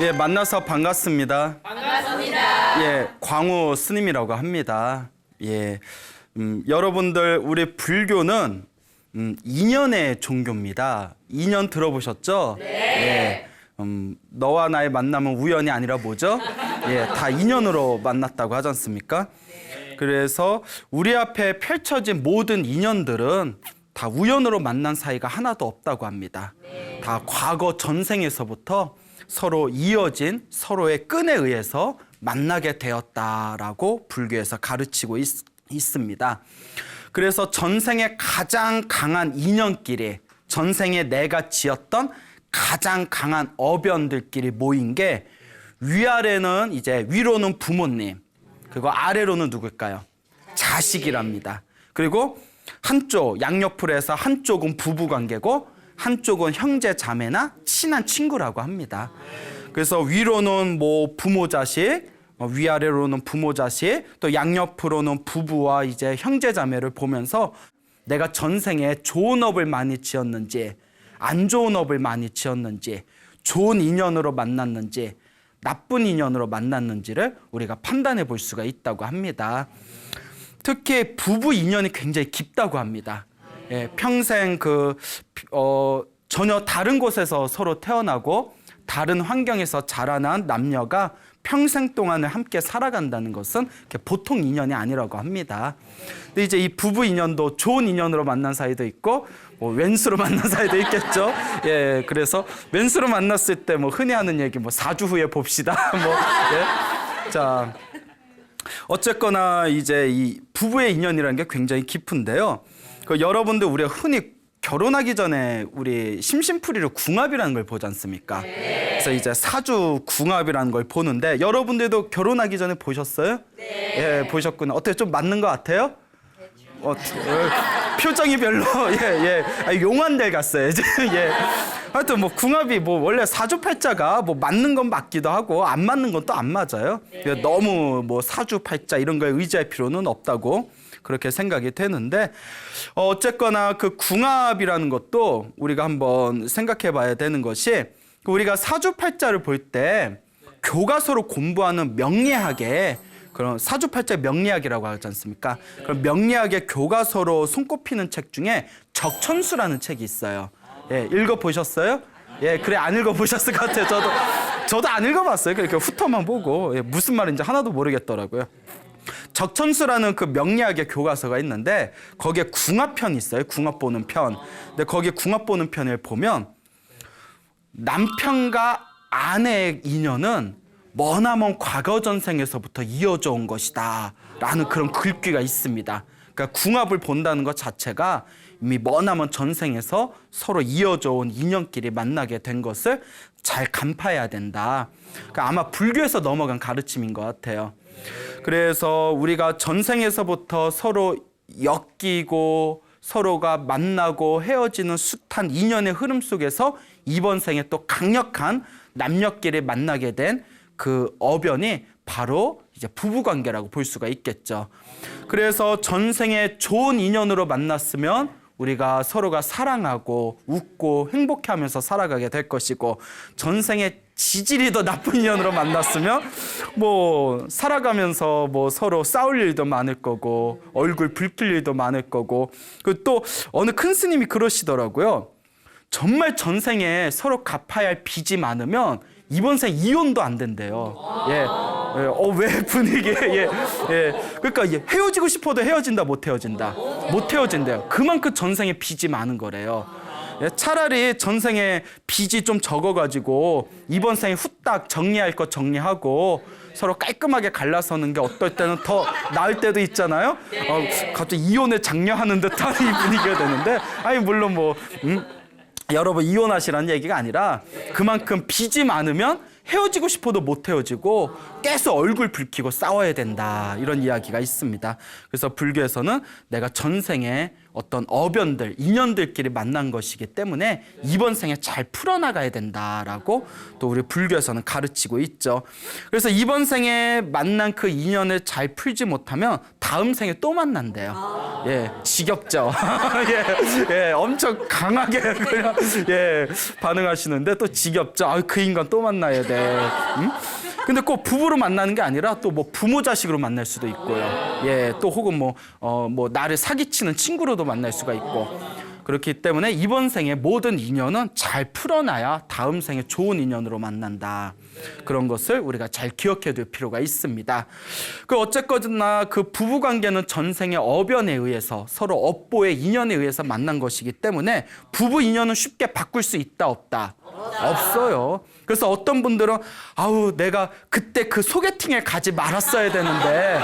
예, 만나서 반갑습니다. 반갑습니다. 예, 광우 스님이라고 합니다. 예, 여러분들 우리 불교는 인연의 종교입니다. 인연 들어보셨죠? 네. 예, 너와 나의 만남은 우연이 아니라 뭐죠? 예, 다 인연으로 만났다고 하지 않습니까? 그래서 우리 앞에 펼쳐진 모든 인연들은 다 우연으로 만난 사이가 하나도 없다고 합니다. 다 과거 전생에서부터 서로 이어진 서로의 끈에 의해서 만나게 되었다라고 불교에서 가르치고 있습니다. 그래서 전생에 가장 강한 인연끼리, 전생에 내가 지었던 가장 강한 어변들끼리 모인 게 위아래는 이제 위로는 부모님, 그리고 아래로는 누굴까요? 자식이랍니다. 그리고 한쪽 양옆으로 해서 한쪽은 부부관계고 한쪽은 형제 자매나 친한 친구라고 합니다. 그래서 위로는 뭐 부모 자식, 위아래로는 부모 자식, 또 양옆으로는 부부와 이제 형제 자매를 보면서 내가 전생에 좋은 업을 많이 지었는지 안 좋은 업을 많이 지었는지 좋은 인연으로 만났는지 나쁜 인연으로 만났는지를 우리가 판단해 볼 수가 있다고 합니다. 특히 부부 인연이 굉장히 깊다고 합니다. 예, 평생 전혀 다른 곳에서 서로 태어나고 다른 환경에서 자라난 남녀가 평생 동안을 함께 살아간다는 것은 보통 인연이 아니라고 합니다. 근데 이제 이 부부 인연도 좋은 인연으로 만난 사이도 있고 뭐 왼수로 만난 사이도 있겠죠. 예, 그래서 왼수로 만났을 때 뭐 흔히 하는 얘기 뭐 4주 후에 봅시다. 뭐 예. 자, 어쨌거나 이제 이 부부의 인연이라는 게 굉장히 깊은데요. 여러분들 우리가 흔히 결혼하기 전에 우리 심심풀이로 궁합이라는 걸 보지 않습니까? 그래서 이제 사주 궁합이라는 걸 보는데 여러분들도 결혼하기 전에 보셨어요? 네. 예, 보셨구나. 어때요? 좀 맞는 것 같아요? 표정이 별로 용환들 같어요. 예. 하여튼 뭐 궁합이 뭐 원래 사주팔자가 뭐 맞는 건 맞기도 하고 안 맞는 건 또 안 맞아요. 너무 뭐 사주팔자 이런 거에 의지할 필요는 없다고 그렇게 생각이 되는데 어쨌거나 그 궁합이라는 것도 우리가 한번 생각해 봐야 되는 것이 우리가 사주팔자를 볼 때 교과서로 공부하는 명리학에 그런 사주팔자 명리학이라고 하지 않습니까? 그럼 명리학의 교과서로 손꼽히는 책 중에 적천수라는 책이 있어요. 예, 읽어보셨어요? 예, 그래 안 읽어보셨을 것 같아요. 저도 안 읽어봤어요. 그렇게 후터만 보고 무슨 말인지 하나도 모르겠더라고요. 적천수라는 그 명리학의 교과서가 있는데 거기에 궁합편이 있어요. 궁합 보는 편. 근데 거기 궁합 보는 편을 보면 남편과 아내의 인연은 머나먼 과거 전생에서부터 이어져 온 것이다 라는 그런 글귀가 있습니다. 그러니까 궁합을 본다는 것 자체가 이미 머나먼 전생에서 서로 이어져 온 인연끼리 만나게 된 것을 잘 간파해야 된다. 그러니까 아마 불교에서 넘어간 가르침인 것 같아요. 그래서 우리가 전생에서부터 서로 엮이고 서로가 만나고 헤어지는 숱한 인연의 흐름 속에서 이번 생에 또 강력한 남녀끼리 만나게 된 그 어변이 바로 이제 부부관계라고 볼 수가 있겠죠. 그래서 전생에 좋은 인연으로 만났으면 우리가 서로가 사랑하고 웃고 행복해하면서 살아가게 될 것이고 전생에 지질이 더 나쁜 인연으로 만났으면 뭐 살아가면서 뭐 서로 싸울 일도 많을 거고 얼굴 붉힐 일도 많을 거고 그 또 어느 큰 스님이 그러시더라고요. 정말 전생에 서로 갚아야 할 빚이 많으면 이번 생 이혼도 안 된대요. 왜 분위기에 그러니까 헤어지고 싶어도 헤어진다 못 헤어진다 못 헤어진대요. 그만큼 전생에 빚이 많은 거래요. 차라리 전생에 빚이 좀 적어가지고 이번 생에 후딱 정리할 것 정리하고 서로 깔끔하게 갈라서는 게 어떨 때는 더 나을 때도 있잖아요. 갑자기 이혼을 장려하는 듯한 이 분위기가 되는데 아니 물론 뭐 여러분 이혼하시라는 얘기가 아니라 그만큼 빚이 많으면 헤어지고 싶어도 못 헤어지고 계속 얼굴 붉히고 싸워야 된다 이런 이야기가 있습니다. 그래서 불교에서는 내가 전생에 어떤 어변들, 인연들끼리 만난 것이기 때문에 이번 생에 잘 풀어나가야 된다라고 또 우리 불교에서는 가르치고 있죠. 그래서 이번 생에 만난 그 인연을 잘 풀지 못하면 다음 생에 또 만난대요. 예, 지겹죠. 예, 엄청 강하게 그냥 반응하시는데 또 지겹죠. 아, 그 인간 또 만나야 돼. 근데 꼭 부부로 만나는 게 아니라 또 뭐 부모 자식으로 만날 수도 있고요. 예, 또 혹은 뭐 나를 사기치는 친구로도 만날 수가 있고. 그렇기 때문에 이번 생에 모든 인연은 잘 풀어놔야 다음 생에 좋은 인연으로 만난다. 그런 것을 우리가 잘 기억해 둘 필요가 있습니다. 그 어쨌거나 그 부부 관계는 전생의 어변에 의해서 서로 업보의 인연에 의해서 만난 것이기 때문에 부부 인연은 쉽게 바꿀 수 있다 없다? 없어요. 그래서 어떤 분들은 아우 내가 그때 그 소개팅에 가지 말았어야 되는데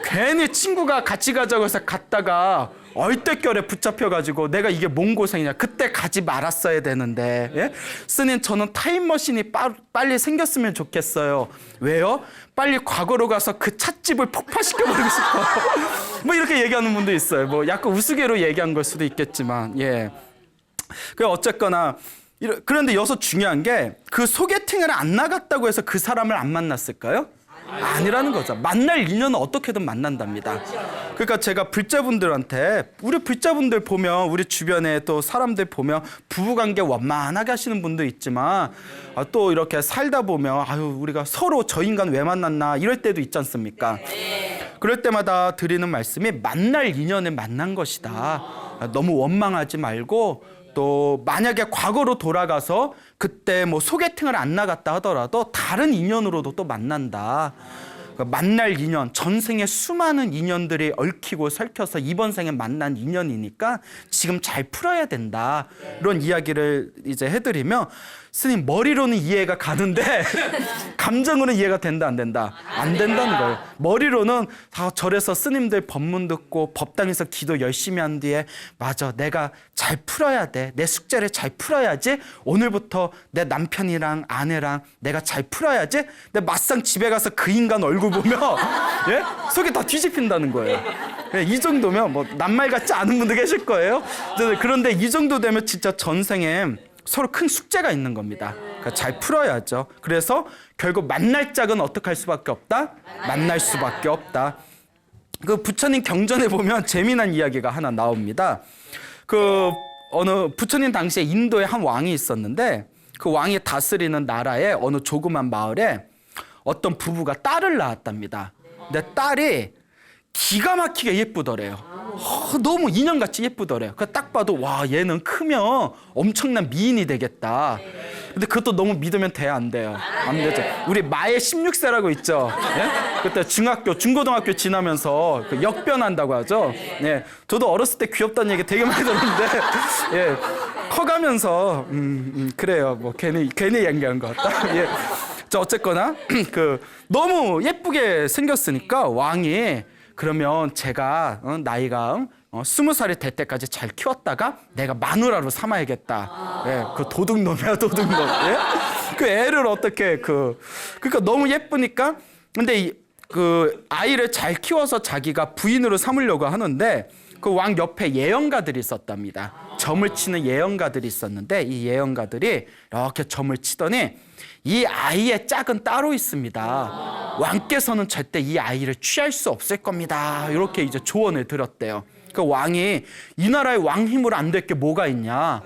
괜히 친구가 같이 가자고 해서 갔다가 얼떨결에 붙잡혀가지고 내가 이게 뭔 고생이냐 그때 가지 말았어야 되는데 예? 스님 저는 타임머신이 빨리 생겼으면 좋겠어요. 왜요? 빨리 과거로 가서 그 찻집을 폭파시켜버리고 싶어요. 뭐 이렇게 얘기하는 분도 있어요. 뭐 약간 우스개로 얘기한 걸 수도 있겠지만 예. 그 어쨌거나 그런데 여기서 중요한 게 그 소개팅을 안 나갔다고 해서 그 사람을 안 만났을까요? 아니라는 거죠. 만날 인연은 어떻게든 만난답니다. 그러니까 제가 불자분들한테 우리 불자분들 보면 우리 주변에 또 사람들 보면 부부관계 원만하게 하시는 분도 있지만 또 이렇게 살다 보면 아유 우리가 서로 저 인간 왜 만났나 이럴 때도 있지 않습니까? 그럴 때마다 드리는 말씀이 만날 인연을 만난 것이다. 너무 원망하지 말고 또 만약에 과거로 돌아가서 그때 뭐 소개팅을 안 나갔다 하더라도 다른 인연으로도 또 만난다. 그러니까 만날 인연, 전생에 수많은 인연들이 얽히고 설켜서 이번 생에 만난 인연이니까 지금 잘 풀어야 된다. 이런 이야기를 이제 해드리면 스님 머리로는 이해가 가는데 감정으로는 이해가 된다 안 된다? 안 된다는 거예요. 머리로는 절에서 스님들 법문 듣고 법당에서 기도 열심히 한 뒤에 맞아 내가 잘 풀어야 돼. 내 숙제를 잘 풀어야지. 오늘부터 내 남편이랑 아내랑 내가 잘 풀어야지. 근데 막상 집에 가서 그 인간 얼굴 보면 예? 속이 다 뒤집힌다는 거예요. 예, 이 정도면 뭐 낱말 같지 않은 분도 계실 거예요. 그런데 이 정도 되면 진짜 전생에 서로 큰 숙제가 있는 겁니다. 그러니까 잘 풀어야죠. 그래서 결국 만날 짝은 어떻게 할 수밖에 없다? 만날 수밖에 없다. 그 부처님 경전에 보면 재미난 이야기가 하나 나옵니다. 그 어느 부처님 당시에 인도에 한 왕이 있었는데 그 왕이 다스리는 나라의 어느 조그만 마을에 어떤 부부가 딸을 낳았답니다. 근데 딸이 기가 막히게 예쁘더래요. 너무 인형같이 예쁘더래요. 딱 봐도 와 얘는 크면 엄청난 미인이 되겠다. 근데 그것도 너무 믿으면 돼 안 돼요? 안 되죠. 우리 마의 16세라고 있죠. 예? 그때 중고등학교 지나면서 그 역변한다고 하죠. 예. 저도 어렸을 때 귀엽다는 얘기 되게 많이 들었는데 예. 커가면서 그래요. 뭐 괜히 얘기한 것 같다. 예. 자 어쨌거나 너무 예쁘게 생겼으니까 왕이 그러면 제가 나이가 20살이 될 때까지 잘 키웠다가 내가 마누라로 삼아야겠다. 예, 그 도둑놈이야 도둑놈. 예? 그 애를 어떻게 그러니까 너무 예쁘니까 근데 그 아이를 잘 키워서 자기가 부인으로 삼으려고 하는데 그 왕 옆에 예언가들이 있었답니다. 점을 치는 예언가들이 있었는데 이 예언가들이 이렇게 점을 치더니 이 아이의 짝은 따로 있습니다. 왕께서는 절대 이 아이를 취할 수 없을 겁니다. 이렇게 이제 조언을 드렸대요. 그 왕이 이 나라의 왕 힘으로 안 될 게 뭐가 있냐.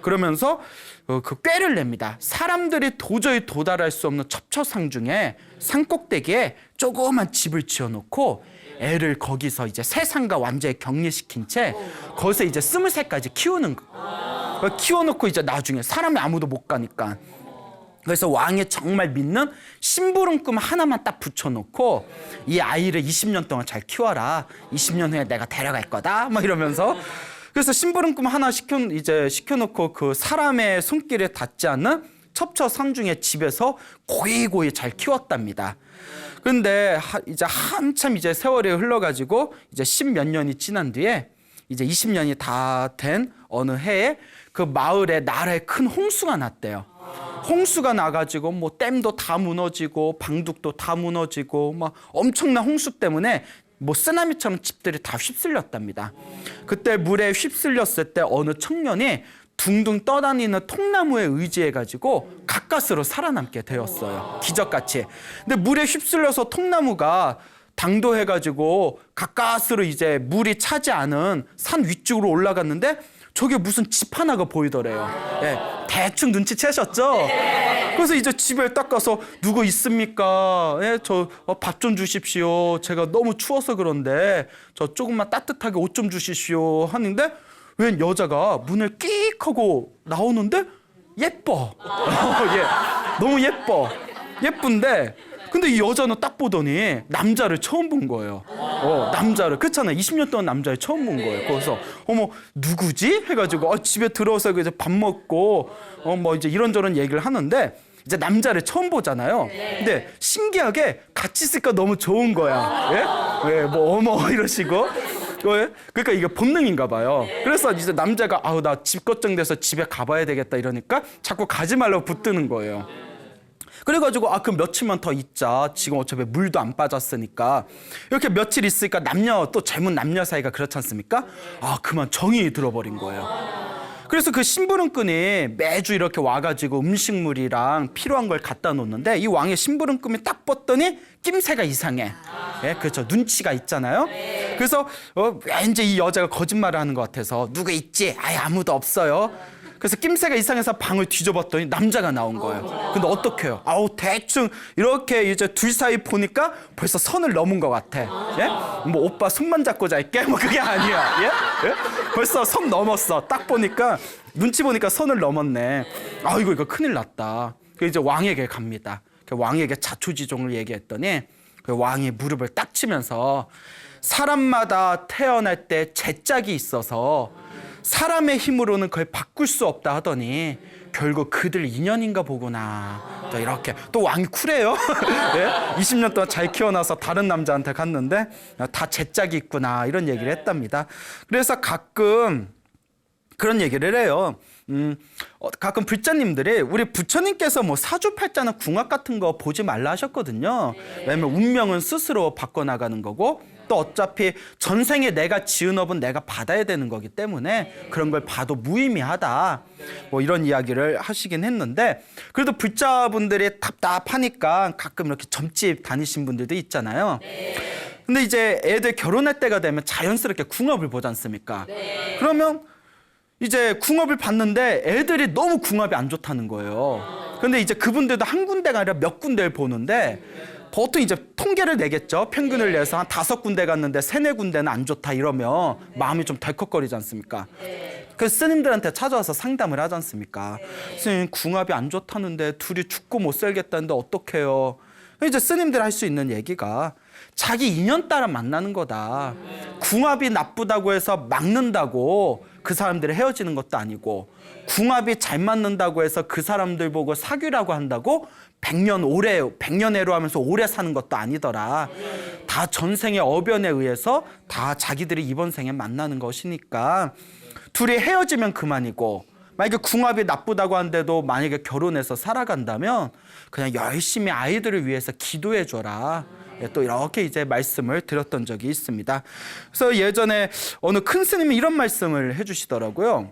그러면서 그 꾀를 냅니다. 사람들이 도저히 도달할 수 없는 첩처상 중에 산꼭대기에 조그만 집을 지어놓고 애를 거기서 이제 세상과 완전히 격리시킨 채 거기서 이제 20살까지 키우는 거. 키워놓고 이제 나중에 사람이 아무도 못 가니까. 그래서 왕이 정말 믿는 심부름꾼 하나만 딱 붙여놓고 이 아이를 20년 동안 잘 키워라. 20년 후에 내가 데려갈 거다. 막 이러면서 그래서 심부름꾼 하나 시켜놓고 그 사람의 손길에 닿지 않는 첩처 상중의 집에서 고이고이 잘 키웠답니다. 근데 이제 한참 이제 세월이 흘러가지고 이제 10몇 년이 지난 뒤에 이제 20년이 다 된 어느 해에 그 마을에 나라에 큰 홍수가 났대요. 홍수가 나가지고 뭐 댐도 다 무너지고 방둑도 다 무너지고 막 엄청난 홍수 때문에 뭐 쓰나미처럼 집들이 다 휩쓸렸답니다. 그때 물에 휩쓸렸을 때 어느 청년이 둥둥 떠다니는 통나무에 의지해가지고 가까스로 살아남게 되었어요. 기적같이. 근데 물에 휩쓸려서 통나무가 당도해가지고 가까스로 이제 물이 차지 않은 산 위쪽으로 올라갔는데 저게 무슨 집 하나가 보이더래요. 예, 대충 눈치채셨죠? 그래서 이제 집에 딱 가서 누구 있습니까? 예, 저 밥 좀 주십시오. 제가 너무 추워서 그런데 저 조금만 따뜻하게 옷 좀 주십시오 하는데 웬 여자가 문을 끽 하고 나오는데 예뻐. 예, 너무 예뻐. 예쁜데 근데 이 여자는 딱 보더니 남자를 처음 본 거예요. 남자를. 그렇잖아요. 20년 동안 남자를 처음 본 거예요. 그래서 어머 누구지? 해가지고 집에 들어와서 이제 밥 먹고 뭐 이제 이런저런 얘기를 하는데 이제 남자를 처음 보잖아요. 근데 신기하게 같이 있으니까 너무 좋은 거야. 예? 예, 뭐 어머 이러시고. 그러니까 이게 본능인가 봐요. 그래서 이제 남자가 아우 나 집 걱정돼서 집에 가봐야 되겠다 이러니까 자꾸 가지 말라고 붙드는 거예요. 그래가지고 그럼 며칠만 더 있자. 지금 어차피 물도 안 빠졌으니까. 이렇게 며칠 있으니까 또 젊은 남녀 사이가 그렇지 않습니까? 그만 정이 들어버린 거예요. 그래서 그 심부름꾼이 매주 이렇게 와가지고 음식물이랑 필요한 걸 갖다 놓는데 이 왕의 심부름꾼이 딱 봤더니 낌새가 이상해. 예, 그렇죠. 눈치가 있잖아요. 그래서 왠지 이 여자가 거짓말을 하는 것 같아서 누구 있지? 아무도 없어요. 그래서 낌새가 이상해서 방을 뒤져봤더니 남자가 나온 거예요. 근데 어떡해요? 대충 이렇게 이제 둘 사이 보니까 벌써 선을 넘은 것 같아. 예? 뭐 오빠 손만 잡고 잘게? 뭐 그게 아니야. 예? 예? 벌써 선 넘었어. 딱 보니까 눈치 보니까 선을 넘었네. 이거 큰일 났다. 그래서 이제 왕에게 갑니다. 왕에게 자초지종을 얘기했더니 그 왕이 무릎을 딱 치면서 사람마다 태어날 때 제짝이 있어서 사람의 힘으로는 그걸 바꿀 수 없다 하더니 결국 그들 인연인가 보구나. 또 이렇게 또 왕이 쿨해요. 네? 20년 동안 잘 키워놔서 다른 남자한테 갔는데 다 제짝이 있구나 이런 얘기를 했답니다. 그래서 가끔 그런 얘기를 해요. 가끔 불자님들이 우리 부처님께서 뭐 사주팔자나 궁합 같은 거 보지 말라 하셨거든요. 왜냐면 운명은 스스로 바꿔나가는 거고 또 어차피 전생에 내가 지은 업은 내가 받아야 되는 거기 때문에 그런 걸 봐도 무의미하다. 뭐 이런 이야기를 하시긴 했는데 그래도 불자분들이 답답하니까 가끔 이렇게 점집 다니신 분들도 있잖아요. 근데 이제 애들 결혼할 때가 되면 자연스럽게 궁합을 보지 않습니까? 그러면 이제 궁합을 봤는데 애들이 너무 궁합이 안 좋다는 거예요. 근데 이제 그분들도 한 군데가 아니라 몇 군데를 보는데 보통 이제 통계를 내겠죠. 평균을 내서 한 5군데 갔는데 3-4군데는 안 좋다 이러면 마음이 좀 덜컥거리지 않습니까? 그래서 스님들한테 찾아와서 상담을 하지 않습니까? 스님 궁합이 안 좋다는데 둘이 죽고 못 살겠다는데 어떡해요? 이제 스님들 할 수 있는 얘기가 자기 인연 따라 만나는 거다. 궁합이 나쁘다고 해서 막는다고 그 사람들이 헤어지는 것도 아니고 궁합이 잘 맞는다고 해서 그 사람들 보고 사귀라고 한다고 100년애로 하면서 오래 사는 것도 아니더라. 다 전생의 어변에 의해서 다 자기들이 이번 생에 만나는 것이니까 둘이 헤어지면 그만이고 만약에 궁합이 나쁘다고 한데도 만약에 결혼해서 살아간다면 그냥 열심히 아이들을 위해서 기도해 줘라. 또 이렇게 이제 말씀을 드렸던 적이 있습니다. 그래서 예전에 어느 큰 스님이 이런 말씀을 해주시더라고요.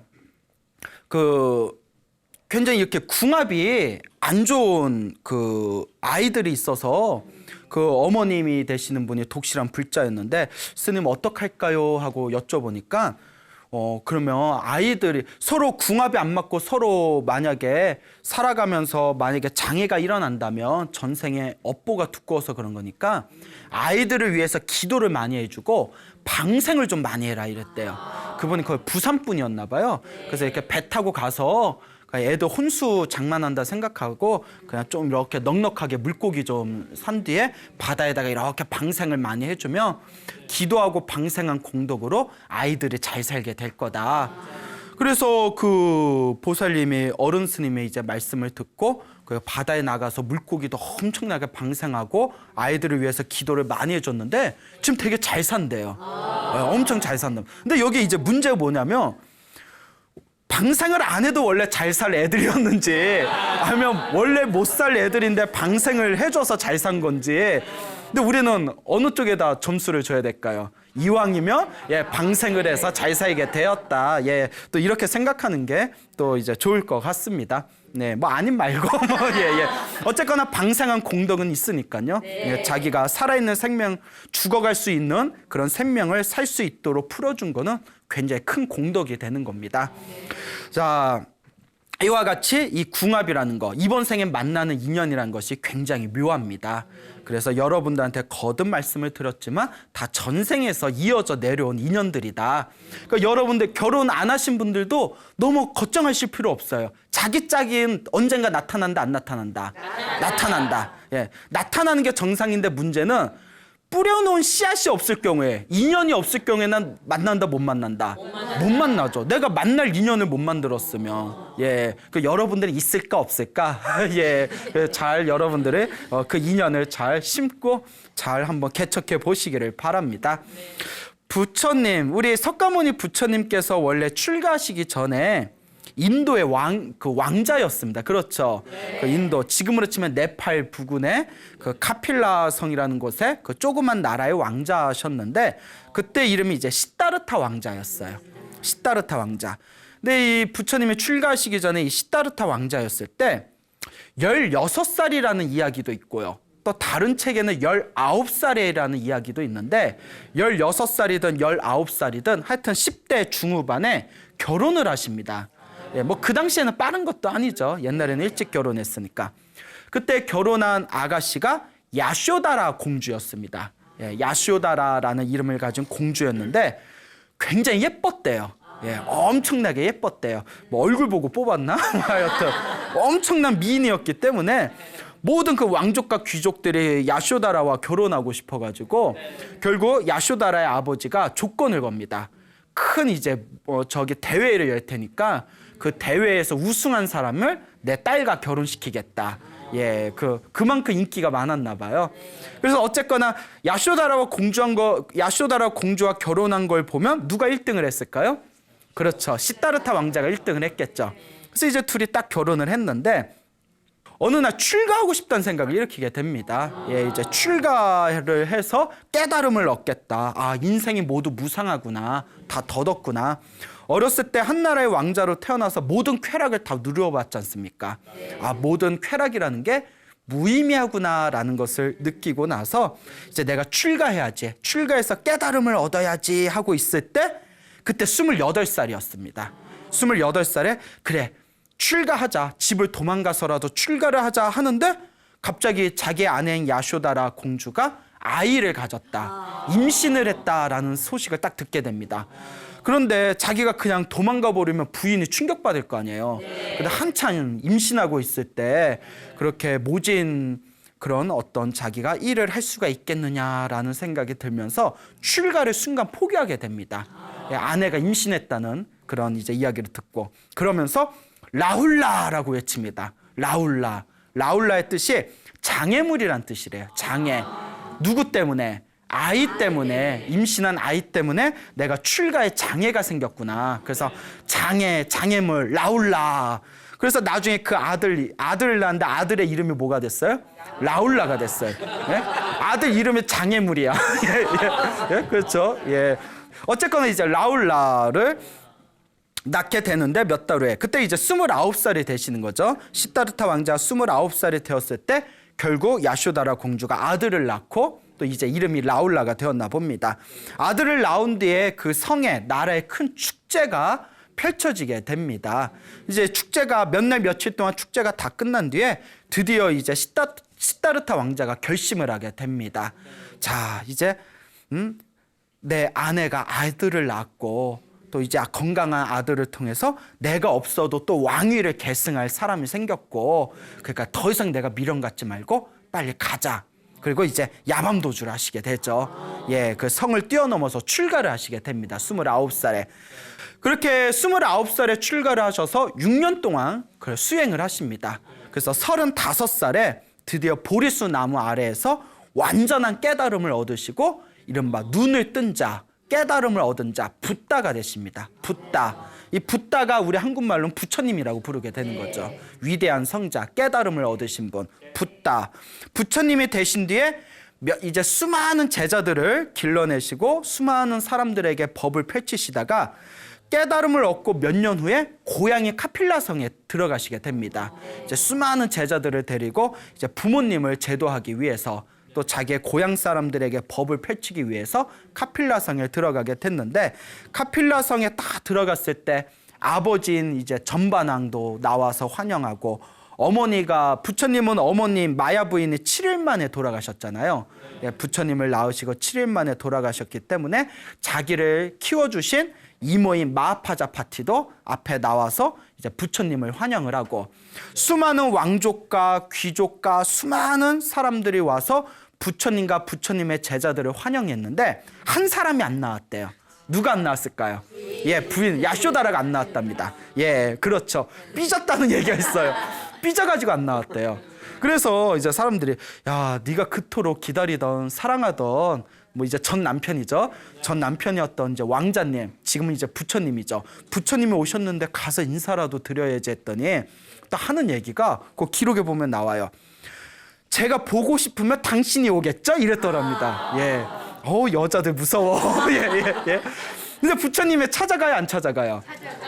굉장히 이렇게 궁합이 안 좋은 그 아이들이 있어서 그 어머님이 되시는 분이 독실한 불자였는데 스님 어떡할까요? 하고 여쭤보니까 그러면 아이들이 서로 궁합이 안 맞고 서로 만약에 살아가면서 만약에 장애가 일어난다면 전생에 업보가 두꺼워서 그런 거니까 아이들을 위해서 기도를 많이 해주고 방생을 좀 많이 해라 이랬대요. 그분이 거의 부산 분이었나 봐요. 그래서 이렇게 배 타고 가서 애들 혼수 장난한다 생각하고 그냥 좀 이렇게 넉넉하게 물고기 좀 산 뒤에 바다에다가 이렇게 방생을 많이 해주면 기도하고 방생한 공덕으로 아이들이 잘 살게 될 거다. 그래서 그 보살님이 어른 스님의 이제 말씀을 듣고 그 바다에 나가서 물고기도 엄청나게 방생하고 아이들을 위해서 기도를 많이 해줬는데 지금 되게 잘 산대요. 엄청 잘 산다. 근데 여기 이제 문제가 뭐냐면 방생을 안 해도 원래 잘 살 애들이었는지 아니면 원래 못 살 애들인데 방생을 해줘서 잘 산 건지. 근데 우리는 어느 쪽에다 점수를 줘야 될까요? 이왕이면 방생을 해서 잘 살게 되었다. 또 이렇게 생각하는 게 또 이제 좋을 것 같습니다. 네, 뭐 아님 말고 어쨌거나 방생한 공덕은 있으니까요. 자기가 살아있는 생명, 죽어갈 수 있는 그런 생명을 살 수 있도록 풀어준 거는 굉장히 큰 공덕이 되는 겁니다. 자, 이와 같이 이 궁합이라는 거, 이번 생에 만나는 인연이라는 것이 굉장히 묘합니다. 그래서 여러분들한테 거듭 말씀을 드렸지만 다 전생에서 이어져 내려온 인연들이다. 그러니까 여러분들 결혼 안 하신 분들도 너무 걱정하실 필요 없어요. 자기 짝인 언젠가 나타난다, 안 나타난다? 나타난다. 나타나는 게 정상인데 문제는 뿌려놓은 씨앗이 없을 경우에, 인연이 없을 경우에 난 만난다, 못 만난다? 못 만나죠. 내가 만날 인연을 못 만들었으면. 그 여러분들이 있을까 없을까? 잘 여러분들의 그 인연을 잘 심고 잘 한번 개척해 보시기를 바랍니다. 부처님, 우리 석가모니 부처님께서 원래 출가하시기 전에 인도의 왕자였습니다. 그렇죠. 그 인도, 지금으로 치면 네팔 부근의 그 카필라 성이라는 곳에 그 조그만 나라의 왕자셨는데, 그때 이름이 이제 시다르타 왕자였어요. 시다르타 왕자. 근데 이 부처님이 출가하시기 전에 이 시다르타 왕자였을 때 16살이라는 이야기도 있고요. 또 다른 책에는 19살이라는 이야기도 있는데, 16살이든 19살이든 하여튼 10대 중후반에 결혼을 하십니다. 뭐 그 당시에는 빠른 것도 아니죠. 옛날에는 일찍 결혼했으니까. 그때 결혼한 아가씨가 야쇼다라 공주였습니다. 야쇼다라라는 이름을 가진 공주였는데 굉장히 예뻤대요. 엄청나게 예뻤대요. 뭐 얼굴 보고 뽑았나? 하여튼 엄청난 미인이었기 때문에 모든 그 왕족과 귀족들이 야쇼다라와 결혼하고 싶어가지고 결국 야쇼다라의 아버지가 조건을 겁니다. 큰 이제 저기 대회를 열 테니까 그 대회에서 우승한 사람을 내 딸과 결혼시키겠다. 그만큼 인기가 많았나 봐요. 그래서 어쨌거나 야쇼다라와 공주와 결혼한 걸 보면 누가 1등을 했을까요? 그렇죠. 시다르타 왕자가 1등을 했겠죠. 그래서 이제 둘이 딱 결혼을 했는데 어느 날 출가하고 싶다는 생각을 일으키게 됩니다. 이제 출가를 해서 깨달음을 얻겠다. 아, 인생이 모두 무상하구나. 다 덧없구나. 어렸을 때 한 나라의 왕자로 태어나서 모든 쾌락을 다 누려봤지 않습니까? 아, 모든 쾌락이라는 게 무의미하구나라는 것을 느끼고 나서 이제 내가 출가해야지. 출가해서 깨달음을 얻어야지 하고 있을 때 그때 28살이었습니다. 28살에 그래. 출가하자. 집을 도망가서라도 출가를 하자 하는데 갑자기 자기 아내인 야쇼다라 공주가 아이를 가졌다. 임신을 했다라는 소식을 딱 듣게 됩니다. 그런데 자기가 그냥 도망가 버리면 부인이 충격받을 거 아니에요. 근데 한참 임신하고 있을 때 그렇게 모진 그런 어떤 자기가 일을 할 수가 있겠느냐라는 생각이 들면서 출가를 순간 포기하게 됩니다. 아내가 임신했다는 그런 이제 이야기를 듣고 그러면서 라훌라라고 외칩니다. 라훌라. 라훌라의 뜻이 장애물이란 뜻이래요. 장애. 누구 때문에? 아이 때문에, 임신한 아이 때문에 내가 출가에 장애가 생겼구나. 그래서 장애물, 라훌라. 그래서 나중에 그 아들을 낳았는데 아들의 이름이 뭐가 됐어요? 라훌라가 됐어요. 아들 이름이 장애물이야. 그렇죠. 어쨌거나 이제 라훌라를 낳게 되는데 몇 달 후에 그때 이제 29살이 되시는 거죠. 시다르타 왕자가 29살이 되었을 때 결국 야쇼다라 공주가 아들을 낳고 또 이제 이름이 라훌라가 되었나 봅니다. 아들을 낳은 뒤에 그 성에 나라의 큰 축제가 펼쳐지게 됩니다. 이제 축제가 몇 날 며칠 동안 축제가 다 끝난 뒤에 드디어 이제 시다르타 왕자가 결심을 하게 됩니다. 자, 이제 내 아내가 아들을 낳았고 또 이제 건강한 아들을 통해서 내가 없어도 또 왕위를 계승할 사람이 생겼고 그러니까 더 이상 내가 미련 갖지 말고 빨리 가자. 그리고 이제 야밤도주를 하시게 되죠. 그 성을 뛰어넘어서 출가를 하시게 됩니다. 29살에. 그렇게 29살에 출가를 하셔서 6년 동안 수행을 하십니다. 그래서 35살에 드디어 보리수 나무 아래에서 완전한 깨달음을 얻으시고 이른바 눈을 뜬 자, 깨달음을 얻은 자 붓다가 되십니다. 붓다. 이 붓다가 우리 한국말로는 부처님이라고 부르게 되는 거죠. 위대한 성자, 깨달음을 얻으신 분, 붓다. 부처님이 되신 뒤에 이제 수많은 제자들을 길러내시고 수많은 사람들에게 법을 펼치시다가 깨달음을 얻고 몇 년 후에 고향의 카필라성에 들어가시게 됩니다. 이제 수많은 제자들을 데리고 이제 부모님을 제도하기 위해서 또 자기의 고향 사람들에게 법을 펼치기 위해서 카필라성에 들어가게 됐는데 카필라성에 딱 들어갔을 때 아버지인 이제 전반왕도 나와서 환영하고 어머니가 부처님은 어머님 마야 부인이 7일 만에 돌아가셨잖아요. 예, 부처님을 낳으시고 7일 만에 돌아가셨기 때문에 자기를 키워주신 이모인 마하파자파티도 앞에 나와서 이제 부처님을 환영을 하고 수많은 왕족과 귀족과 수많은 사람들이 와서 부처님과 부처님의 제자들을 환영했는데 한 사람이 안 나왔대요. 누가 안 나왔을까요? 예, 부인 야쇼다라가 안 나왔답니다. 예, 그렇죠. 삐졌다는 얘기가 있어요. 삐져가지고 안 나왔대요. 그래서 이제 사람들이 야, 네가 그토록 기다리던 사랑하던 뭐 이제 전 남편이죠. 전 남편이었던 이제 왕자님, 지금은 이제 부처님이죠. 부처님이 오셨는데 가서 인사라도 드려야지 했더니 또 하는 얘기가 그 기록에 보면 나와요. 제가 보고 싶으면 당신이 오겠죠? 이랬더랍니다. 예. 여자들 무서워. 예. 근데 부처님이 찾아가요, 안 찾아가요?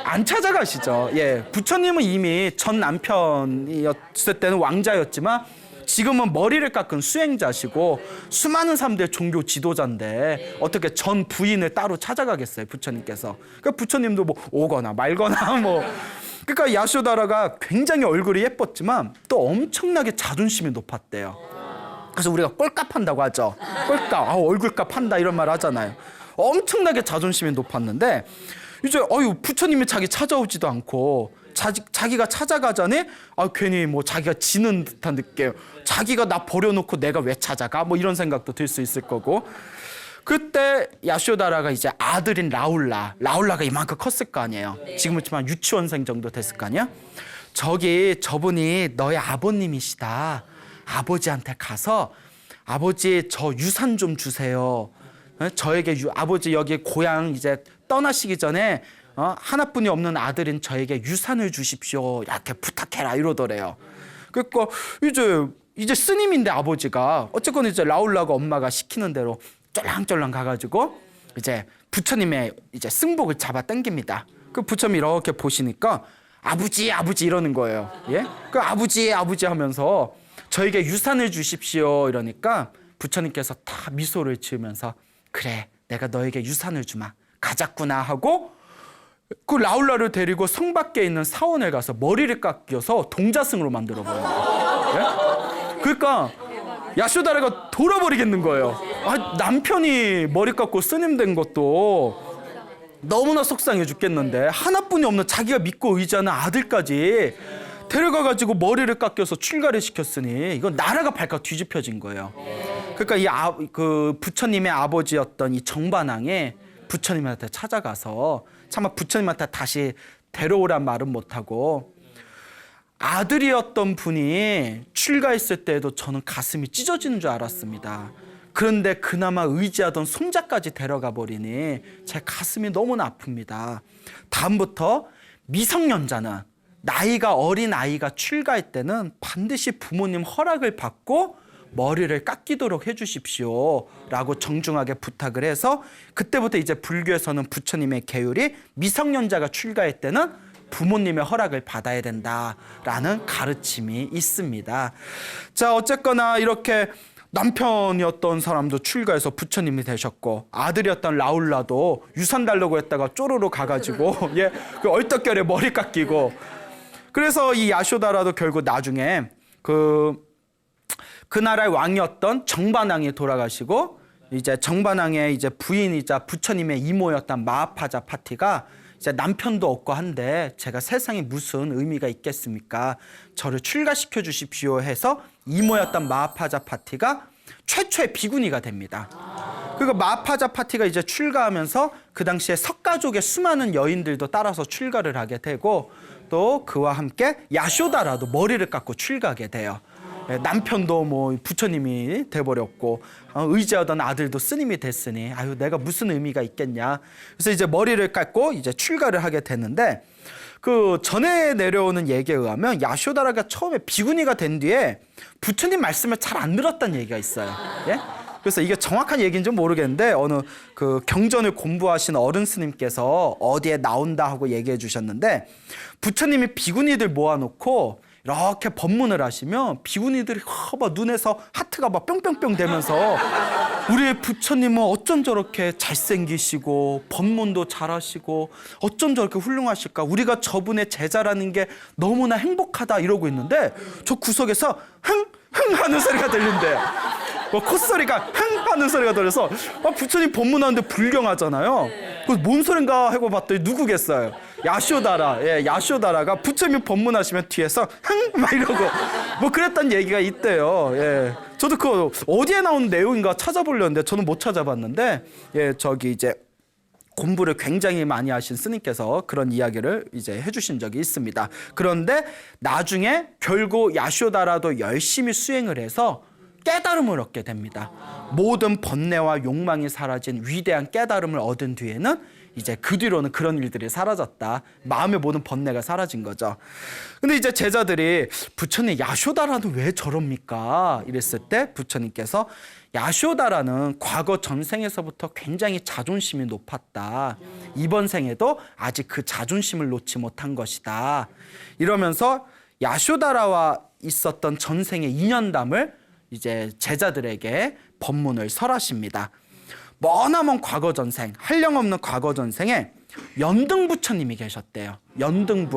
안 찾아가시죠. 예. 부처님은 이미 전 남편이었을 때는 왕자였지만 지금은 머리를 깎은 수행자시고 수많은 사람들의 종교 지도자인데 어떻게 전 부인을 따로 찾아가겠어요, 부처님께서. 그러니까 부처님도 뭐 오거나 말거나 뭐. 그러니까 야쇼다라가 굉장히 얼굴이 예뻤지만 또 엄청나게 자존심이 높았대요. 그래서 우리가 꼴값 한다고 하죠. 꼴값, 얼굴값 한다 이런 말 하잖아요. 엄청나게 자존심이 높았는데 이제 부처님이 자기 찾아오지도 않고 자기가 찾아가자니 괜히 뭐 자기가 지는 듯한 느낌. 자기가 나 버려놓고 내가 왜 찾아가? 뭐 이런 생각도 들 수 있을 거고. 그때 야쇼다라가 이제 아들인 라울라가 이만큼 컸을 거 아니에요. 지금은 유치원생 정도 됐을 거 아니야. 저분이 너의 아버님이시다. 아버지한테 가서 아버지 저 유산 좀 주세요. 저에게 아버지 여기 고향 이제 떠나시기 전에 하나뿐이 없는 아들인 저에게 유산을 주십시오. 이렇게 부탁해라 이러더래요. 그러니까 이제 스님인데 아버지가 어쨌건 이제 라울라가 엄마가 시키는 대로 쫄랑쫄랑 가가지고 이제 부처님의 이제 승복을 잡아 당깁니다. 그 부처님이 이렇게 보시니까 아버지 이러는 거예요. 예? 그 아버지 하면서 저에게 유산을 주십시오 이러니까 부처님께서 다 미소를 지으면서 그래 내가 너에게 유산을 주마 가자꾸나 하고 그 라울라를 데리고 성 밖에 있는 사원에 가서 머리를 깎여서 동자승으로 만들어버린 거예요. 예? 그러니까 야쇼다라가 돌아버리겠는 거예요. 남편이 머리 깎고 스님 된 것도 너무나 속상해 죽겠는데 하나뿐이 없는 자기가 믿고 의지하는 아들까지 데려가가지고 머리를 깎여서 출가를 시켰으니 이건 나라가 발칵 뒤집혀진 거예요. 그러니까 그 부처님의 아버지였던 이 정반왕이 부처님한테 찾아가서 차마 부처님한테 다시 데려오란 말은 못하고 아들이었던 분이 출가했을 때에도 저는 가슴이 찢어지는 줄 알았습니다. 그런데 그나마 의지하던 손자까지 데려가 버리니 제 가슴이 너무나 아픕니다. 다음부터 미성년자는 나이가 어린 아이가 출가할 때는 반드시 부모님 허락을 받고 머리를 깎이도록 해주십시오 라고 정중하게 부탁을 해서 그때부터 이제 불교에서는 부처님의 계율이 미성년자가 출가할 때는 부모님의 허락을 받아야 된다라는 가르침이 있습니다. 자, 어쨌거나 이렇게 남편이었던 사람도 출가해서 부처님이 되셨고 아들이었던 라울라도 유산 달라고 했다가 쪼로로 가가지고 그 얼떨결에 머리 깎이고 그래서 이 야쇼다라도 결국 나중에 그 나라의 왕이었던 정반왕이 돌아가시고 이제 정반왕의 이제 부인이자 부처님의 이모였던 마하파자파티가 이제 남편도 없고 한데 제가 세상에 무슨 의미가 있겠습니까? 저를 출가시켜 주십시오 해서 이모였던 마하파자파티가 최초의 비구니가 됩니다. 그리고 마하파자파티가 이제 출가하면서 그 당시에 석가족의 수많은 여인들도 따라서 출가를 하게 되고 또 그와 함께 야쇼다라도 머리를 깎고 출가하게 돼요. 남편도 뭐 부처님이 돼버렸고 의지하던 아들도 스님이 됐으니 아유 내가 무슨 의미가 있겠냐. 그래서 이제 머리를 깎고 이제 출가를 하게 됐는데 그 전에 내려오는 얘기에 의하면 야쇼다라가 처음에 비구니가 된 뒤에 부처님 말씀을 잘 안 들었다는 얘기가 있어요. 예? 그래서 이게 정확한 얘기인지 모르겠는데 어느 그 경전을 공부하신 어른 스님께서 어디에 나온다 하고 얘기해 주셨는데 부처님이 비구니들 모아놓고 이렇게 법문을 하시면 비구니들이 막 눈에서 하트가 막 뿅뿅뿅 되면서 우리 부처님은 어쩜 저렇게 잘생기시고 법문도 잘하시고 어쩜 저렇게 훌륭하실까, 우리가 저분의 제자라는 게 너무나 행복하다 이러고 있는데 저 구석에서 흥 하는 소리가 들린대요. 콧소리가 흥 하는 소리가 들려서 부처님 법문하는데 불경하잖아요. 그래서 뭔 소린가 하고 봤더니 누구겠어요? 야쇼다라. 예, 야쇼다라가 부처님 법문하시면 뒤에서 흥 막 이러고 뭐 그랬던 얘기가 있대요. 예, 저도 그 어디에 나오는 내용인가 찾아보려는데 저는 못 찾아봤는데 예, 저기 이제 공부를 굉장히 많이 하신 스님께서 그런 이야기를 이제 해주신 적이 있습니다. 그런데 나중에 결국 야쇼다라도 열심히 수행을 해서 깨달음을 얻게 됩니다. 모든 번뇌와 욕망이 사라진 위대한 깨달음을 얻은 뒤에는 이제 그 뒤로는 그런 일들이 사라졌다. 마음의 모든 번뇌가 사라진 거죠. 근데 이제 제자들이 부처님 야쇼다라는 왜 저럽니까? 이랬을 때 부처님께서 야쇼다라는 과거 전생에서부터 굉장히 자존심이 높았다. 이번 생에도 아직 그 자존심을 놓지 못한 것이다. 이러면서 야쇼다라와 있었던 전생의 인연담을 이제 제자들에게 법문을 설하십니다. 머나먼 과거 전생, 한량없는 과거 전생에 연등 부처님이 계셨대요. 연등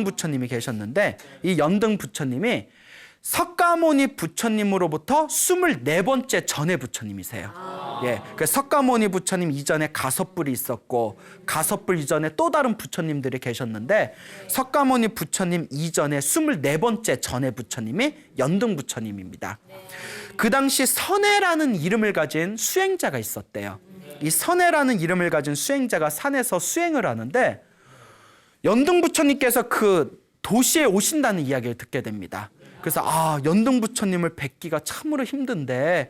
부처님이 계셨는데 이 연등 부처님이 석가모니 부처님으로부터 24번째 전에 부처님이세요. 예, 그 석가모니 부처님 이전에 가섭불이 있었고 가섭불 이전에 또 다른 부처님들이 계셨는데 석가모니 부처님 이전에 24번째 전에 부처님이 연등 부처님입니다. 그 당시 선해라는 이름을 가진 수행자가 있었대요. 이 선해라는 이름을 가진 수행자가 산에서 수행을 하는데 연등 부처님께서 그 도시에 오신다는 이야기를 듣게 됩니다. 그래서 연등 부처님을 뵙기가 참으로 힘든데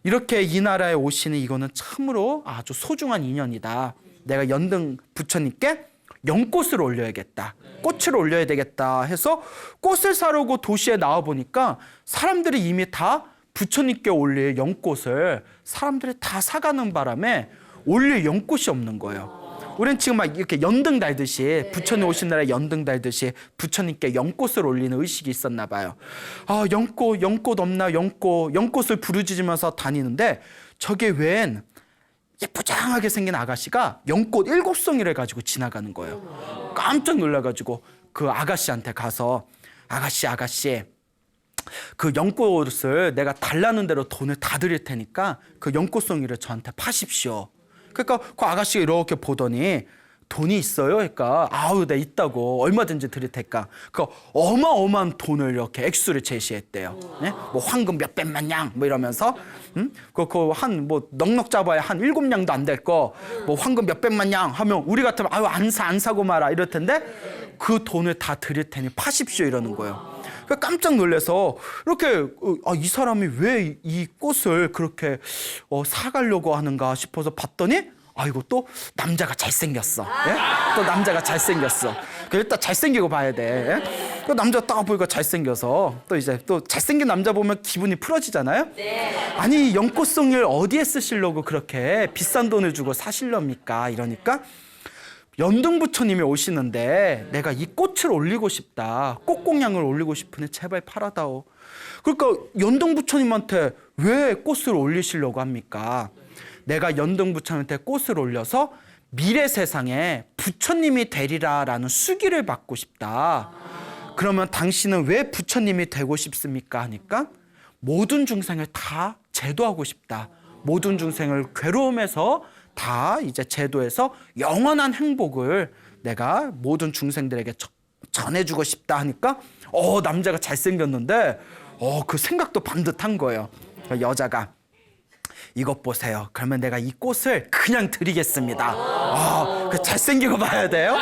이렇게 이 나라에 오시는 이거는 참으로 아주 소중한 인연이다. 내가 연등 부처님께 연꽃을 올려야겠다. 꽃을 올려야 되겠다 해서 꽃을 사려고 도시에 나와 보니까 사람들이 이미 다 부처님께 올릴 연꽃을 사람들이 다 사가는 바람에 올릴 연꽃이 없는 거예요. 우리는 지금 막 이렇게 연등 달듯이 부처님 오신 날에 연등 달듯이 부처님께 연꽃을 올리는 의식이 있었나 봐요. 연꽃 없나 연꽃을 부르짖으면서 다니는데 저게 웬 예쁘장하게 생긴 아가씨가 연꽃 7송이를 가지고 지나가는 거예요. 깜짝 놀라가지고 그 아가씨한테 가서 아가씨 그 연꽃을 내가 달라는 대로 돈을 다 드릴 테니까 그 연꽃송이를 저한테 파십시오. 그러니까 그 아가씨가 이렇게 보더니 돈이 있어요? 그러니까 네 있다고 얼마든지 드릴 테니까 그 어마어마한 돈을 이렇게 액수를 제시했대요. 네? 뭐 황금 몇백만 냥 뭐 이러면서 그 한 뭐 넉넉 잡아야 한 7냥도 안 될 거 뭐 황금 몇백만 냥 하면 우리 같으면 안 사고 마라 이럴 텐데 그 돈을 다 드릴 테니 파십시오 이러는 거예요. 그러니까 깜짝 놀라서 이렇게 이 사람이 왜 이 꽃을 그렇게 사가려고 하는가 싶어서 봤더니 이거 또 남자가 잘생겼어. 예? 또 남자가 잘생겼어. 일단 잘생기고 봐야 돼. 예? 그 남자 딱 보니까 잘생겨서 또 이제 또 잘생긴 남자 보면 기분이 풀어지잖아요. 네. 아니 연꽃송이를 어디에 쓰시려고 그렇게 비싼 돈을 주고 사실렵니까? 이러니까 연등 부처님이 오시는데 내가 이 꽃을 올리고 싶다. 꽃공양을 올리고 싶으니 제발 팔아다오. 그러니까 연등 부처님한테 왜 꽃을 올리시려고 합니까? 내가 연등 부처님한테 꽃을 올려서 미래 세상에 부처님이 되리라라는 수기를 받고 싶다. 그러면 당신은 왜 부처님이 되고 싶습니까? 하니까 모든 중생을 다 제도하고 싶다. 모든 중생을 괴로움에서 다 이제 제도해서 영원한 행복을 내가 모든 중생들에게 전해주고 싶다 하니까 남자가 잘생겼는데 그 생각도 반듯한 거예요. 여자가 이것 보세요. 그러면 내가 이 꽃을 그냥 드리겠습니다. 그 잘생기고 봐야 돼요.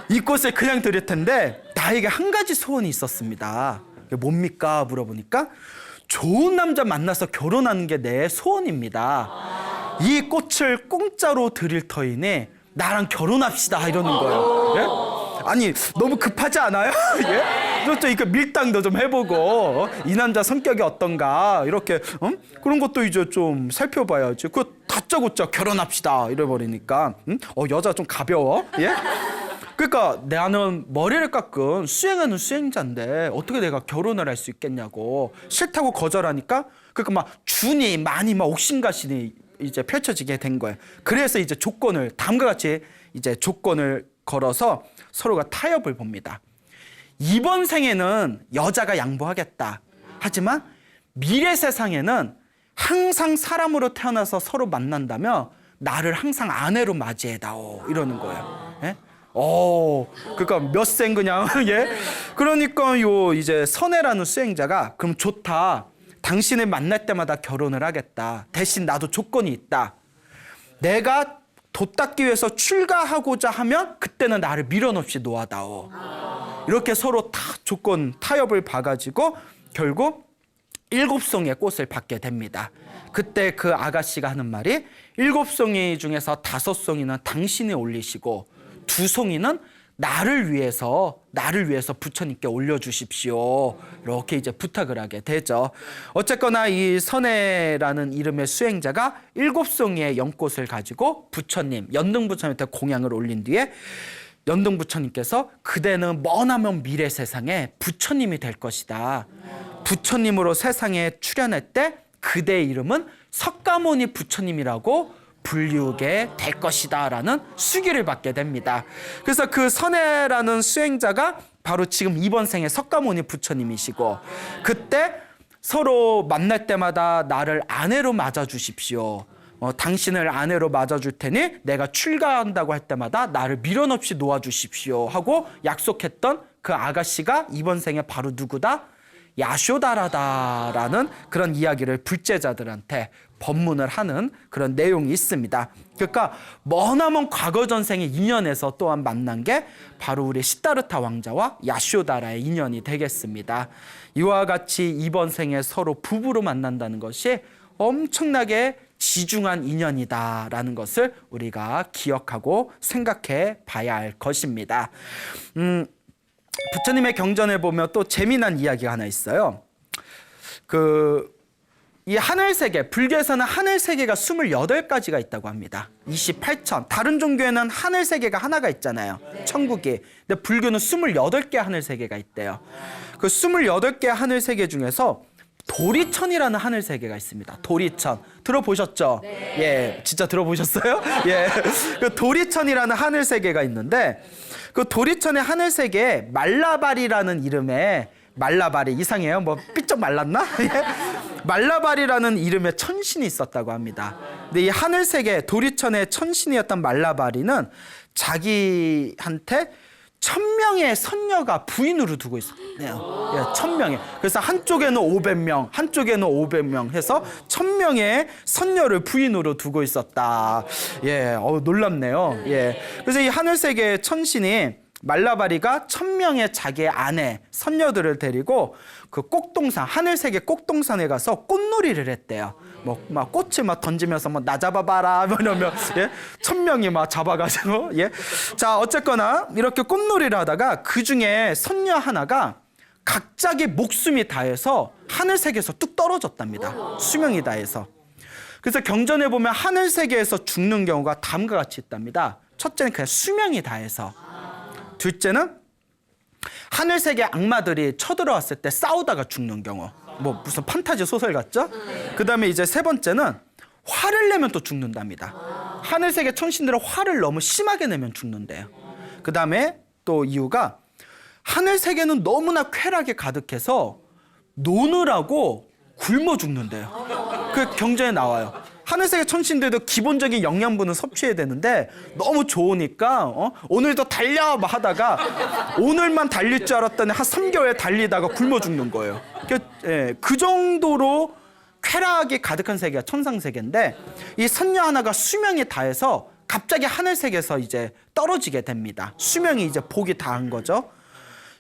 이 꽃을 그냥 드릴 텐데 나에게 한 가지 소원이 있었습니다. 뭡니까? 물어보니까 좋은 남자 만나서 결혼하는 게 내 소원입니다. 이 꽃을 공짜로 드릴 터이니 나랑 결혼합시다 이러는 거예요. 예? 아니 너무 급하지 않아요? 예? 그렇죠. 이렇게 밀당도 좀 해보고 이 남자 성격이 어떤가 이렇게 그런 것도 이제 좀 살펴봐야지. 그거 다짜고짜 결혼합시다 이래버리니까 여자 좀 가벼워. 예? 그러니까 나는 머리를 깎은 수행하는 수행자인데 어떻게 내가 결혼을 할 수 있겠냐고 싫다고 거절하니까 그러니까 막 준이 많이 막 옥신각신이 이제 펼쳐지게 된 거예요. 그래서 이제 조건을 다음과 같이 이제 조건을 걸어서 서로가 타협을 봅니다. 이번 생에는 여자가 양보하겠다. 하지만 미래 세상에는 항상 사람으로 태어나서 서로 만난다면 나를 항상 아내로 맞이해다오 이러는 거예요. 예? 그러니까 몇 생 그냥 예. 그러니까 요 이제 선혜라는 수행자가 그럼 좋다. 당신을 만날 때마다 결혼을 하겠다. 대신 나도 조건이 있다. 내가 도 닦기 위해서 출가하고자 하면 그때는 나를 미련 없이 놓아다오. 이렇게 서로 다 조건 타협을 봐가지고 결국 7송이의 꽃을 받게 됩니다. 그때 그 아가씨가 하는 말이 7송이 중에서 5송이는 당신이 올리시고 2송이는 나를 위해서 부처님께 올려주십시오. 이렇게 이제 부탁을 하게 되죠. 어쨌거나 이 선혜라는 이름의 수행자가 7송이의 연꽃을 가지고 부처님, 연등 부처님한테 공양을 올린 뒤에 연등 부처님께서 그대는 머나먼 미래 세상에 부처님이 될 것이다. 부처님으로 세상에 출현할 때 그대의 이름은 석가모니 부처님이라고 불리우게 될 것이다 라는 수기를 받게 됩니다. 그래서 그 선혜라는 수행자가 바로 지금 이번 생에 석가모니 부처님이시고 그때 서로 만날 때마다 나를 아내로 맞아주십시오. 당신을 아내로 맞아줄 테니 내가 출가한다고 할 때마다 나를 미련 없이 놓아주십시오 하고 약속했던 그 아가씨가 이번 생에 바로 누구다? 야쇼다라다라는 그런 이야기를 불제자들한테 법문을 하는 그런 내용이 있습니다. 그러니까 머나먼 과거 전생의 인연에서 또한 만난 게 바로 우리 시다르타 왕자와 야쇼다라의 인연이 되겠습니다. 이와 같이 이번 생에 서로 부부로 만난다는 것이 엄청나게 지중한 인연이다라는 것을 우리가 기억하고 생각해 봐야 할 것입니다. 부처님의 경전에 보면 또 재미난 이야기가 하나 있어요. 이 하늘세계, 불교에서는 하늘세계가 28가지가 있다고 합니다. 28천. 다른 종교에는 하늘세계가 하나가 있잖아요. 천국이. 근데 불교는 28개 하늘세계가 있대요. 그 28개 하늘세계 중에서 도리천이라는 하늘세계가 있습니다. 도리천. 들어보셨죠? 네. 예, 진짜 들어보셨어요? 예. 그 도리천이라는 하늘세계가 있는데 그 도리천의 하늘세계에 말라발이라는 이름의 말라발이 이상해요. 뭐 삐쩍 말랐나? 말라발이라는 이름의 천신이 있었다고 합니다. 근데 이 하늘세계 도리천의 천신이었던 말라발이는 자기한테 1000명의 선녀가 부인으로 두고 있었네요. 예, 1000명의. 그래서 한쪽에는 500명, 한쪽에는 500명 해서 1000명의 선녀를 부인으로 두고 있었다. 예, 놀랍네요. 예. 그래서 이 하늘세계의 천신이 말라바리가 1000명의 자기의 아내, 선녀들을 데리고 그 꼭동산, 하늘세계 꼭동산에 가서 꽃놀이를 했대요. 막 꽃을 막 던지면서 나 잡아봐라 이러면 1000명이 막 잡아가지고 자 어쨌거나 이렇게 꽃놀이를 하다가 그 중에 선녀 하나가 갑자기 목숨이 다해서 하늘세계에서 뚝 떨어졌답니다. 수명이 다해서. 그래서 경전에 보면 하늘세계에서 죽는 경우가 다음과 같이 있답니다. 첫째는 그냥 수명이 다해서. 둘째는 하늘세계 악마들이 쳐들어왔을 때 싸우다가 죽는 경우. 뭐 무슨 판타지 소설 같죠? 그 다음에 이제 세 번째는 화를 내면 또 죽는답니다. 하늘세계 천신들은 화를 너무 심하게 내면 죽는데요. 그 다음에 또 이유가 하늘세계는 너무나 쾌락에 가득해서 노느라고 굶어 죽는데요. 그 경전에 나와요. 하늘세계 천신들도 기본적인 영양분은 섭취해야 되는데 너무 좋으니까 오늘도 달려 막 하다가 오늘만 달릴 줄 알았더니 한 3개월 달리다가 굶어 죽는 거예요. 그 정도로 쾌락이 가득한 세계가 천상세계인데 이 선녀 하나가 수명이 다해서 갑자기 하늘세계에서 이제 떨어지게 됩니다. 수명이 이제 복이 다한 거죠.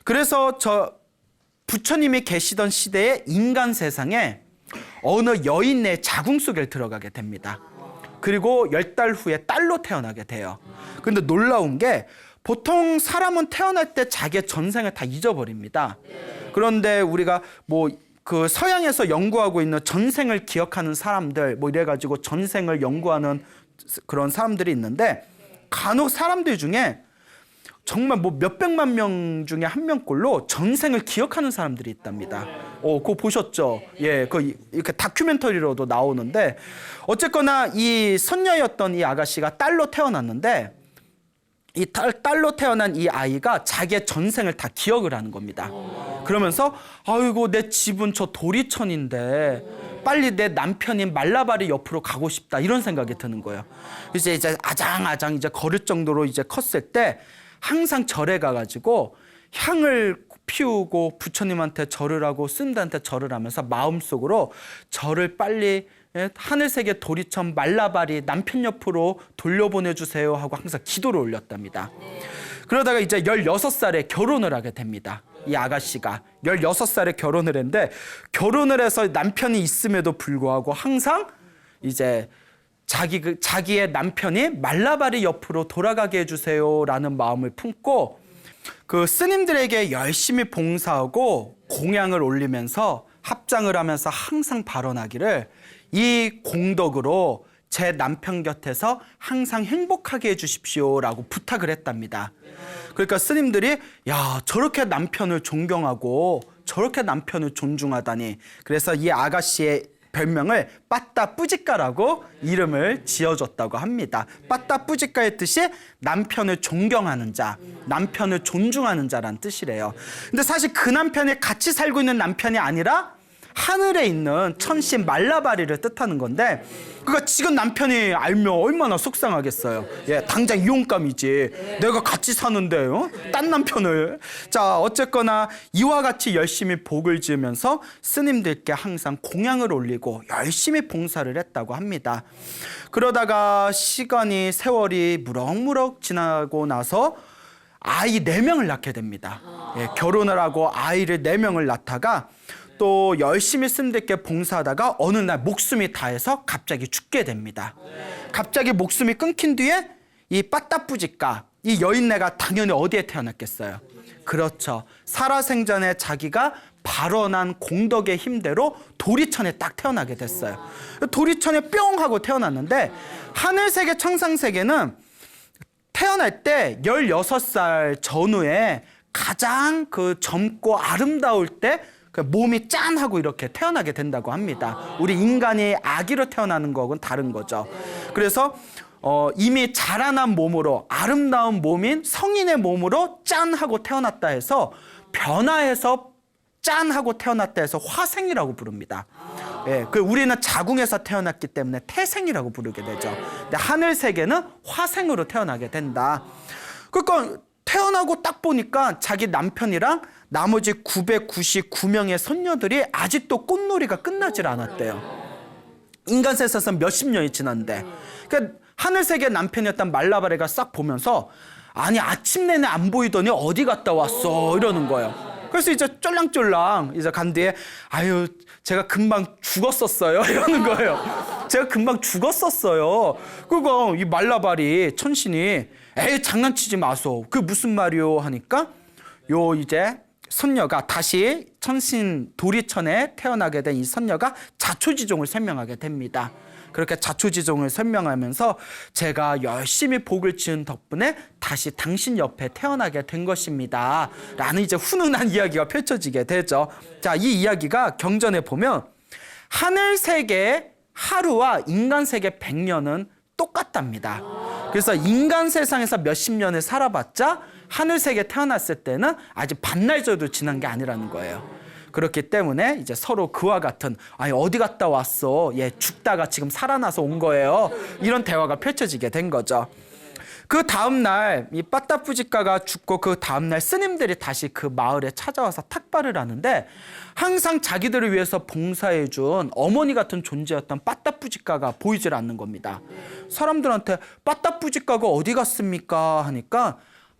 그래서 부처님이 계시던 시대의 인간 세상에 어느 여인의 자궁 속에 들어가게 됩니다. 그리고 10달 후에 딸로 태어나게 돼요. 근데 놀라운 게 보통 사람은 태어날 때 자기의 전생을 다 잊어버립니다. 그런데 우리가 뭐 그 서양에서 연구하고 있는 전생을 기억하는 사람들 뭐 이래가지고 전생을 연구하는 그런 사람들이 있는데 간혹 사람들 중에 정말 뭐 몇백만 명 중에 한 명꼴로 전생을 기억하는 사람들이 있답니다. 그거 보셨죠? 예, 그 이렇게 다큐멘터리로도 나오는데 어쨌거나 이 선녀였던 이 아가씨가 딸로 태어났는데 이 딸로 태어난 이 아이가 자기의 전생을 다 기억을 하는 겁니다. 그러면서 아이고 내 집은 저 도리천인데 빨리 내 남편인 말라바리 옆으로 가고 싶다 이런 생각이 드는 거예요. 이제 아장아장 이제 걸을 정도로 이제 컸을 때 항상 절에 가가지고 향을 피우고 부처님한테 절을 하고 스님들한테 절을 하면서 마음속으로 저를 빨리 하늘세계 도리천 말라바리 남편 옆으로 돌려보내주세요 하고 항상 기도를 올렸답니다. 그러다가 이제 16살에 결혼을 하게 됩니다. 이 아가씨가 16살에 결혼을 했는데 결혼을 해서 남편이 있음에도 불구하고 항상 이제 자기의 남편이 말라바리 옆으로 돌아가게 해주세요라는 마음을 품고 그 스님들에게 열심히 봉사하고 공양을 올리면서 합장을 하면서 항상 발언하기를 이 공덕으로 제 남편 곁에서 항상 행복하게 해주십시오라고 부탁을 했답니다. 그러니까 스님들이 야 저렇게 남편을 존경하고 저렇게 남편을 존중하다니 그래서 이 아가씨의 별명을 빠따 뿌지까라고 이름을 지어줬다고 합니다. 빠따 뿌지까의 뜻이 남편을 존경하는 자, 남편을 존중하는 자란 뜻이래요. 근데 사실 그 남편이 같이 살고 있는 남편이 아니라 하늘에 있는 천신 말라바리를 뜻하는 건데 그러니까 지금 남편이 알면 얼마나 속상하겠어요. 예, 당장 이혼감이지. 내가 같이 사는데요. 딴 남편을. 자, 어쨌거나 이와 같이 열심히 복을 지으면서 스님들께 항상 공양을 올리고 열심히 봉사를 했다고 합니다. 그러다가 시간이 세월이 무럭무럭 지나고 나서 아이 4명을 낳게 됩니다. 예, 결혼을 하고 아이를 4명을 낳다가 또 열심히 스님들께 봉사하다가 어느 날 목숨이 다해서 갑자기 죽게 됩니다. 갑자기 목숨이 끊긴 뒤에 이 빠따뿌지까 이 여인네가 당연히 어디에 태어났겠어요? 그렇죠. 살아생전에 자기가 발언한 공덕의 힘대로 도리천에 딱 태어나게 됐어요. 도리천에 뿅 하고 태어났는데 하늘세계 청상세계는 태어날 때 16살 전후에 가장 그 젊고 아름다울 때 몸이 짠하고 이렇게 태어나게 된다고 합니다. 우리 인간이 아기로 태어나는 거하고는 다른 거죠. 그래서 이미 자라난 몸으로 아름다운 몸인 성인의 몸으로 짠하고 태어났다 해서 변화해서 짠하고 태어났다 해서 화생이라고 부릅니다. 예, 우리는 자궁에서 태어났기 때문에 태생이라고 부르게 되죠. 근데 하늘 세계는 화생으로 태어나게 된다. 그러니까 태어나고 딱 보니까 자기 남편이랑 나머지 999명의 손녀들이 아직도 꽃놀이가 끝나질 않았대요. 인간 세상에서 몇십 년이 지났는데 그러니까 하늘세계 남편이었던 말라바리가 싹 보면서 아니 아침 내내 안 보이더니 어디 갔다 왔어 이러는 거예요. 그래서 이제 쫄랑쫄랑 이제 간 뒤에 아유 제가 금방 죽었었어요 이러는 거예요. 제가 금방 죽었었어요. 그거 이 말라바리 천신이 에이 장난치지 마소. 그 무슨 말이요 하니까 요 이제 선녀가 다시 천신 도리천에 태어나게 된 이 선녀가 자초지종을 설명하게 됩니다. 그렇게 자초지종을 설명하면서 제가 열심히 복을 지은 덕분에 다시 당신 옆에 태어나게 된 것입니다. 라는 이제 훈훈한 이야기가 펼쳐지게 되죠. 자, 이 이야기가 경전에 보면 하늘 세계 하루와 인간 세계 100년은 똑같답니다. 그래서 인간 세상에서 몇십 년을 살아봤자 하늘 세계 태어났을 때는 아직 반나절도 지난 게 아니라는 거예요. 그렇기 때문에 이제 서로 그와 같은 아니 어디 갔다 왔어? 예, 죽다가 지금 살아나서 온 거예요. 이런 대화가 펼쳐지게 된 거죠. 그 다음 날 이 빠따뿌지까가 죽고 그 다음 날 스님들이 다시 그 마을에 찾아와서 탁발을 하는데 항상 자기들을 위해서 봉사해준 어머니 같은 존재였던 빠따뿌지까가 보이질 않는 겁니다. 사람들한테 빠따뿌지까가 어디 갔습니까? 하니까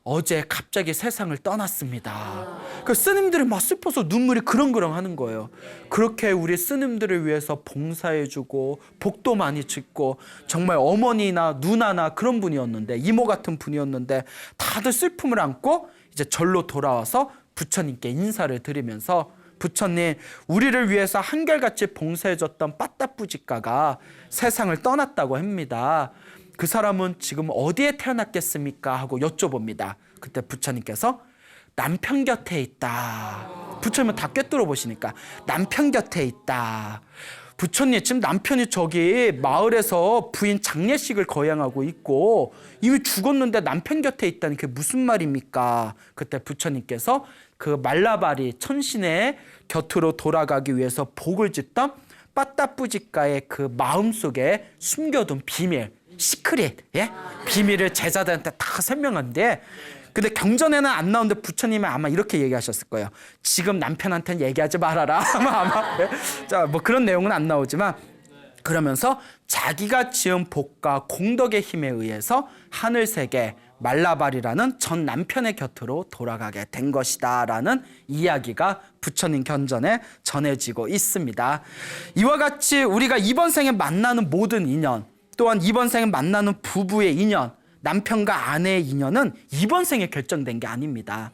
어제 갑자기 세상을 떠났습니다. 그 스님들이 막 슬퍼서 눈물이 그렁그렁 하는 거예요. 그렇게 우리 스님들을 위해서 봉사해주고 복도 많이 짓고 정말 어머니나 누나나 그런 분이었는데, 이모 같은 분이었는데 다들 슬픔을 안고 이제 절로 돌아와서 부처님께 인사를 드리면서, 부처님, 우리를 위해서 한결같이 봉사해줬던 빠따뿌지가가 세상을 떠났다고 합니다. 그 사람은 지금 어디에 태어났겠습니까? 하고 여쭤봅니다. 그때 부처님께서 남편 곁에 있다. 부처님은 다 꿰뚫어 보시니까 남편 곁에 있다. 부처님, 지금 남편이 저기 마을에서 부인 장례식을 거행하고 있고 이미 죽었는데 남편 곁에 있다니 그게 무슨 말입니까? 그때 부처님께서 그 말라바리 천신의 곁으로 돌아가기 위해서 복을 짓던 빠따뿌지가의 그 마음속에 숨겨둔 비밀, 시크릿, 예? 비밀을 제자들한테 다 설명한데, 근데 경전에는 안 나오는데 부처님은 아마 이렇게 얘기하셨을 거예요. 지금 남편한테는 얘기하지 말아라. 아마 예? 자, 뭐 그런 내용은 안 나오지만, 그러면서 자기가 지은 복과 공덕의 힘에 의해서 하늘세계 말라발이라는 전 남편의 곁으로 돌아가게 된 것이다 라는 이야기가 부처님 견전에 전해지고 있습니다. 이와 같이 우리가 이번 생에 만나는 모든 인연, 또한 이번 생에 만나는 부부의 인연, 남편과 아내의 인연은 이번 생에 결정된 게 아닙니다.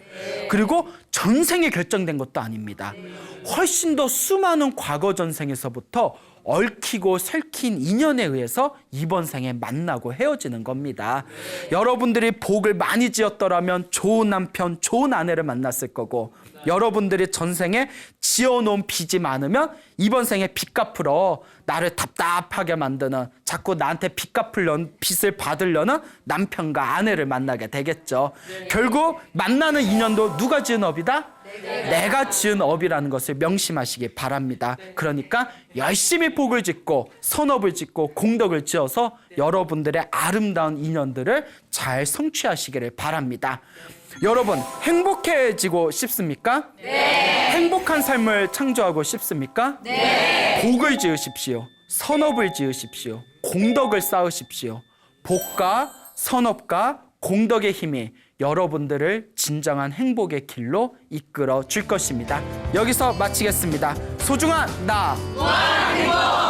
그리고 전생에 결정된 것도 아닙니다. 훨씬 더 수많은 과거 전생에서부터 얽히고 설킨 인연에 의해서 이번 생에 만나고 헤어지는 겁니다. 여러분들이 복을 많이 지었더라면 좋은 남편, 좋은 아내를 만났을 거고, 여러분들이 전생에 지어놓은 빚이 많으면 이번 생에 빚 갚으러 나를 답답하게 만드는, 자꾸 나한테 빚을 받으려는 남편과 아내를 만나게 되겠죠. 결국 만나는 인연도 누가 지은 업이다? 내가 지은 업이라는 것을 명심하시기 바랍니다. 그러니까 열심히 복을 짓고 선업을 짓고 공덕을 지어서 여러분들의 아름다운 인연들을 잘 성취하시기를 바랍니다. 여러분, 행복해지고 싶습니까? 네. 행복한 삶을 창조하고 싶습니까? 네. 복을 지으십시오. 선업을 지으십시오. 공덕을 쌓으십시오. 복과 선업과 공덕의 힘이 여러분들을 진정한 행복의 길로 이끌어 줄 것입니다. 여기서 마치겠습니다. 소중한 나. 행복!